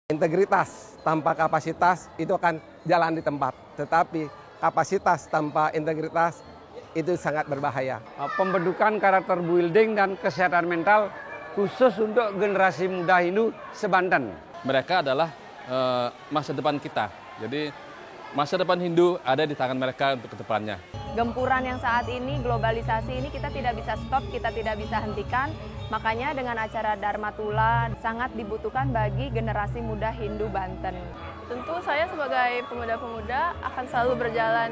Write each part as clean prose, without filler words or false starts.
Integritas tanpa kapasitas itu akan jalan di tempat, tetapi kapasitas tanpa integritas itu sangat berbahaya. Pembentukan karakter building dan kesehatan mental khusus untuk generasi muda Hindu seBanten. Mereka adalah masa depan kita. Jadi masa depan Hindu ada di tangan mereka untuk kedepannya. Gempuran yang saat ini, globalisasi ini kita tidak bisa stop, kita tidak bisa hentikan. Makanya dengan acara Dharma Tula sangat dibutuhkan bagi generasi muda Hindu Banten. Tentu saya sebagai pemuda-pemuda akan selalu berjalan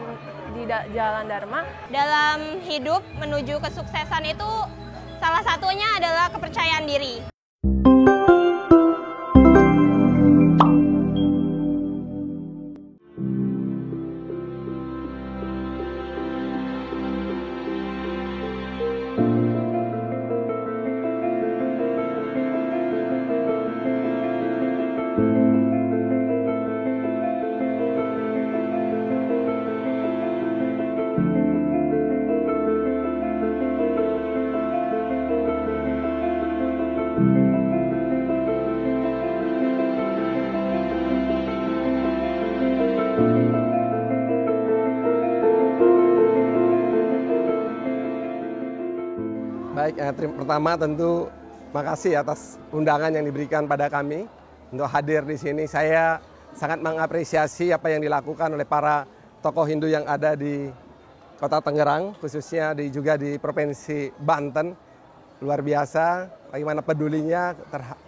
di jalan Dharma. Dalam hidup menuju kesuksesan itu salah satunya adalah kepercayaan diri. Baik, pertama tentu makasih atas undangan yang diberikan pada kami untuk hadir di sini. Saya sangat mengapresiasi apa yang dilakukan oleh para tokoh Hindu yang ada di Kota Tangerang, khususnya juga di Provinsi Banten. Luar biasa bagaimana pedulinya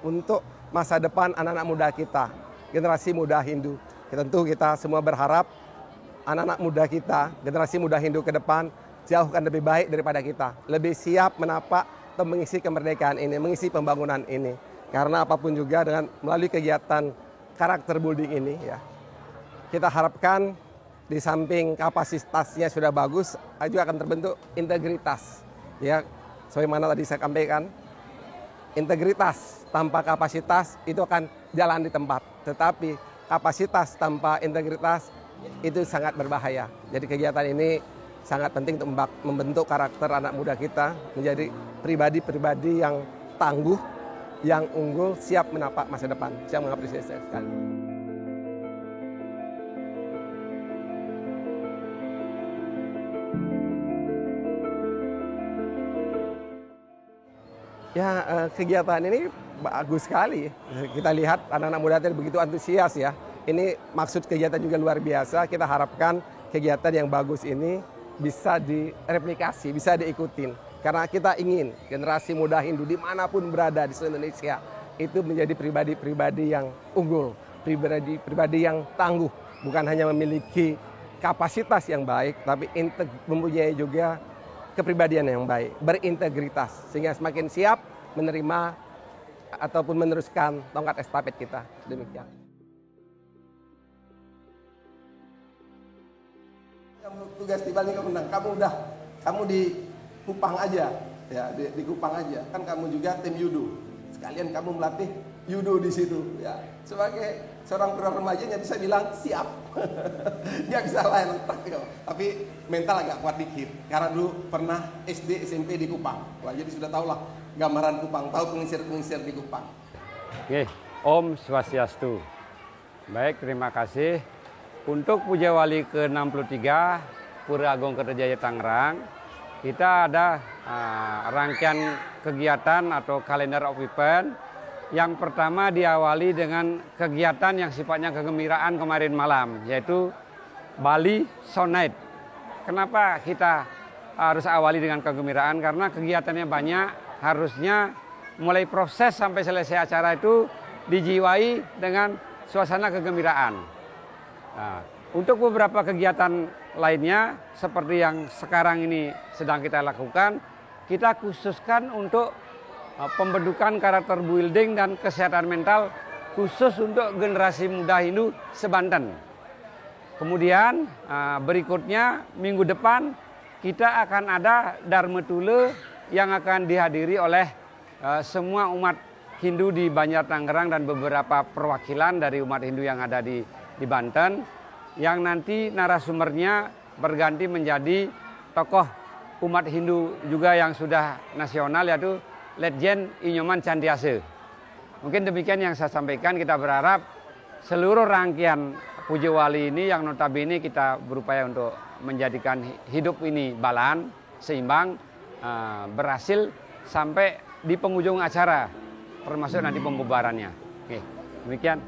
untuk masa depan anak-anak muda kita, generasi muda Hindu. Tentu kita semua berharap anak-anak muda kita, generasi muda Hindu ke depan jauh akan lebih baik daripada kita. Lebih siap menapak atau mengisi kemerdekaan ini, mengisi pembangunan ini. Karena apapun juga dengan melalui kegiatan karakter building ini ya, kita harapkan di samping kapasitasnya sudah bagus, juga akan terbentuk integritas. Ya, sebagaimana tadi saya sampaikan, integritas tanpa kapasitas itu akan jalan di tempat. Tetapi kapasitas tanpa integritas itu sangat berbahaya. Jadi kegiatan ini sangat penting untuk membentuk karakter anak muda kita menjadi pribadi-pribadi yang tangguh, yang unggul, siap menapak masa depan. Saya mengapresiasi sekali. Ya, kegiatan ini bagus sekali. Kita lihat anak-anak muda tadi begitu antusias ya. Ini maksud kegiatan juga luar biasa. Kita harapkan kegiatan yang bagus ini bisa direplikasi, bisa diikutin. Karena kita ingin generasi muda Hindu dimanapun berada di seluruh Indonesia itu menjadi pribadi-pribadi yang unggul, pribadi-pribadi yang tangguh. Bukan hanya memiliki kapasitas yang baik, tapi mempunyai juga kepribadian yang baik, berintegritas. Sehingga semakin siap menerima ataupun meneruskan tongkat estafet kita. Demikian. Tugas di Bali kamu di Kupang aja ya, di Kupang aja kan kamu juga tim judo, sekalian kamu melatih judo di situ ya. Sebagai seorang remaja bisa bilang siap nggak bisa lain ya. Tapi mental agak kuat dikit karena dulu pernah SD SMP di Kupang. Wah, jadi sudah tahu lah gambaran Kupang, tahu pengisir di Kupang. Oke, Om Swastiastu. Baik, terima kasih untuk Puja Wali ke-63 Pura Agung Kertajaya Tangerang. Kita ada rangkaian kegiatan atau kalender of event. Yang pertama diawali dengan kegiatan yang sifatnya kegembiraan kemarin malam, yaitu Bali Sound Night. Kenapa kita harus awali dengan kegembiraan? Karena kegiatannya banyak, harusnya mulai proses sampai selesai acara itu dijiwai dengan suasana kegembiraan. Nah, untuk beberapa kegiatan lainnya seperti yang sekarang ini sedang kita lakukan, kita khususkan untuk pembentukan karakter building dan kesehatan mental khusus untuk generasi muda Hindu seBanten. Kemudian berikutnya minggu depan kita akan ada Dharma Tula yang akan dihadiri oleh semua umat Hindu di Banjar Tangerang dan beberapa perwakilan dari umat Hindu yang ada di Banten, yang nanti narasumbernya berganti menjadi tokoh umat Hindu juga yang sudah nasional, yaitu Letjen Inyoman Cantiase. Mungkin demikian yang saya sampaikan. Kita berharap seluruh rangkaian Puja Wali ini yang notabene kita berupaya untuk menjadikan hidup ini balan, seimbang, berhasil sampai di penghujung acara, termasuk nanti pembubarannya. Oke, demikian.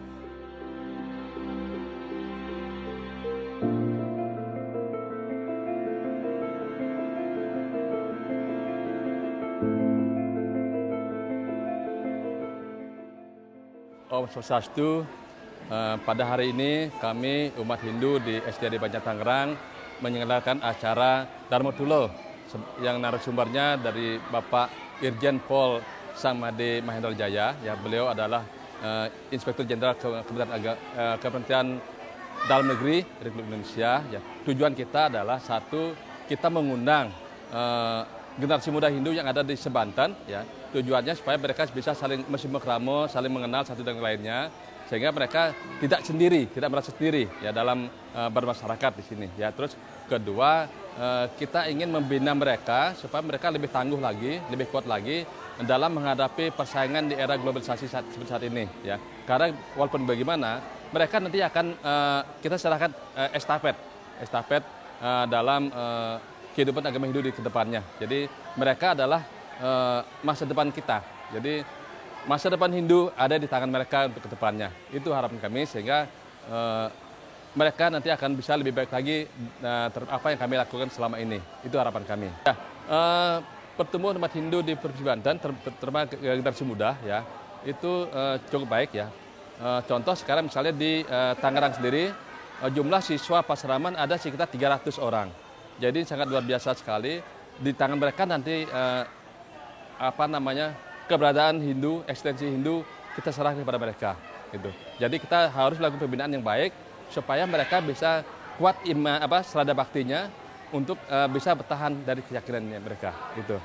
Om Swastiastu. Pada hari ini kami umat Hindu di SDA Banjar Tangerang menyelenggarakan acara Dharma Tulo yang narasumbernya dari Bapak Irjen Pol Sangmade Mahendra Jaya. Ya, beliau adalah Inspektur Jenderal Kementerian Dalam Negeri Republik Indonesia. Ya, tujuan kita adalah satu, kita mengundang generasi muda Hindu yang ada di Sebanten. Ya, tujuannya supaya mereka bisa saling bersilaturahmi, saling mengenal satu dengan lainnya, sehingga mereka tidak sendiri, tidak merasa sendiri ya dalam bermasyarakat di sini. Ya, terus kedua, kita ingin membina mereka supaya mereka lebih tangguh lagi, lebih kuat lagi dalam menghadapi persaingan di era globalisasi seperti saat ini. Ya, karena walaupun bagaimana, mereka nanti akan kita serahkan estafet dalam kehidupan agama Hindu di kedepannya. Jadi mereka adalah masa depan kita. Jadi masa depan Hindu ada di tangan mereka untuk kedepannya. Itu harapan kami, sehingga mereka nanti akan bisa lebih baik lagi apa yang kami lakukan selama ini. Itu harapan kami. Ya, pertumbuhan umat Hindu di Provinsi Banten, terutama generasi muda, ya, itu cukup baik ya. Contoh sekarang misalnya di Tangerang sendiri, jumlah siswa pasraman ada sekitar 300 orang. Jadi sangat luar biasa sekali. Di tangan mereka nanti keberadaan Hindu, ekstensi Hindu kita serahkan kepada mereka. Gitu. Jadi kita harus lakukan pembinaan yang baik supaya mereka bisa kuat serada baktinya untuk bisa bertahan dari keyakinannya mereka. Gitu.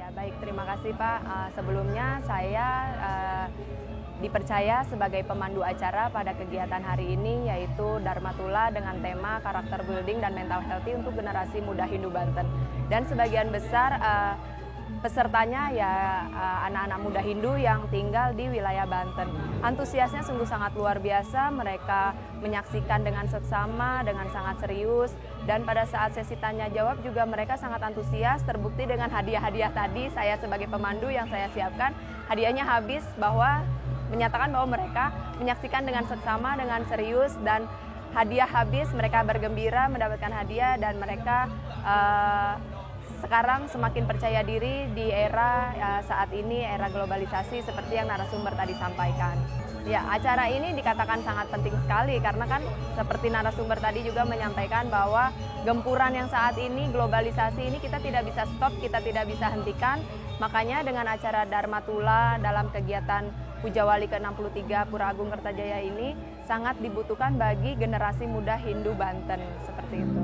Baik, terima kasih Pak. Sebelumnya saya dipercaya sebagai pemandu acara pada kegiatan hari ini, yaitu Dharma Tula dengan tema karakter building dan mental healthy untuk generasi muda Hindu Banten. Dan sebagian besar pesertanya ya anak-anak muda Hindu yang tinggal di wilayah Banten. Antusiasnya sungguh sangat luar biasa, mereka menyaksikan dengan seksama, dengan sangat serius, dan pada saat sesi tanya jawab juga mereka sangat antusias, terbukti dengan hadiah-hadiah tadi. Saya sebagai pemandu yang saya siapkan, hadiahnya habis, menyatakan bahwa mereka menyaksikan dengan seksama, dengan serius, dan hadiah habis, mereka bergembira mendapatkan hadiah, dan mereka sekarang semakin percaya diri di era saat ini, era globalisasi seperti yang narasumber tadi sampaikan. Ya, acara ini dikatakan sangat penting sekali karena kan seperti narasumber tadi juga menyampaikan bahwa gempuran yang saat ini, globalisasi ini kita tidak bisa stop, kita tidak bisa hentikan. Makanya dengan acara Dharma Tula dalam kegiatan Puja Wali ke-63 Pura Agung Kertajaya ini sangat dibutuhkan bagi generasi muda Hindu Banten, seperti itu.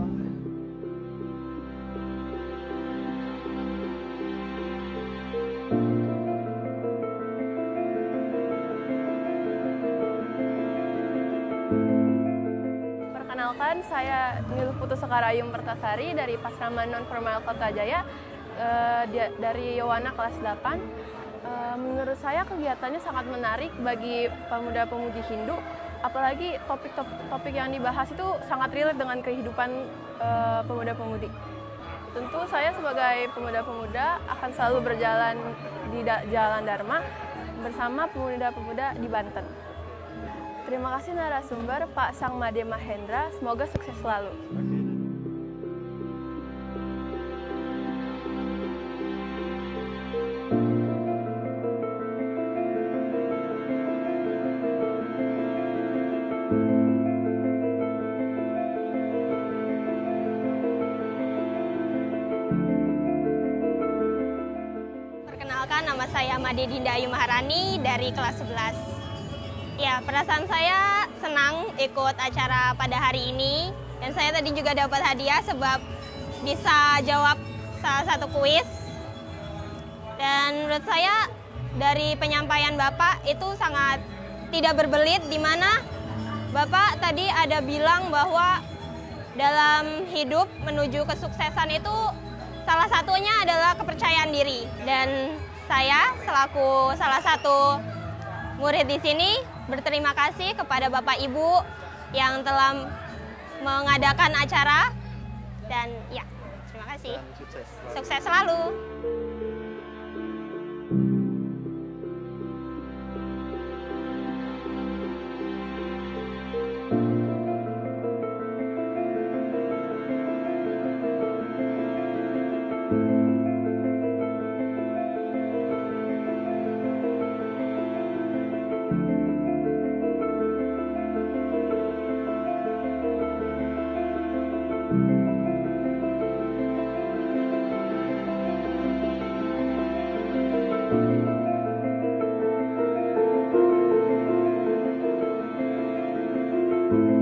Perkenalkan, saya Niluh Putu Sekarayum Pertasari dari Pasraman Non-Formal Kertajaya dari Yowana kelas 8. Menurut saya kegiatannya sangat menarik bagi pemuda-pemudi Hindu, apalagi topik yang dibahas itu sangat relate dengan kehidupan pemuda-pemudi. Tentu saya sebagai pemuda-pemuda akan selalu berjalan di jalan Dharma bersama pemuda-pemuda di Banten. Terima kasih narasumber Pak Sangmade Mahendra, semoga sukses selalu. Perkenalkan, nama saya Made Dinda Ayu Maharani dari kelas 11. Ya, perasaan saya senang ikut acara pada hari ini. Dan saya tadi juga dapat hadiah sebab bisa jawab salah satu kuis. Dan menurut saya dari penyampaian Bapak itu sangat tidak berbelit, di mana Bapak tadi ada bilang bahwa dalam hidup menuju kesuksesan itu salah satunya adalah kepercayaan diri. Dan saya selaku salah satu murid di sini berterima kasih kepada Bapak Ibu yang telah mengadakan acara. Dan ya, terima kasih. Sukses selalu. Thank you.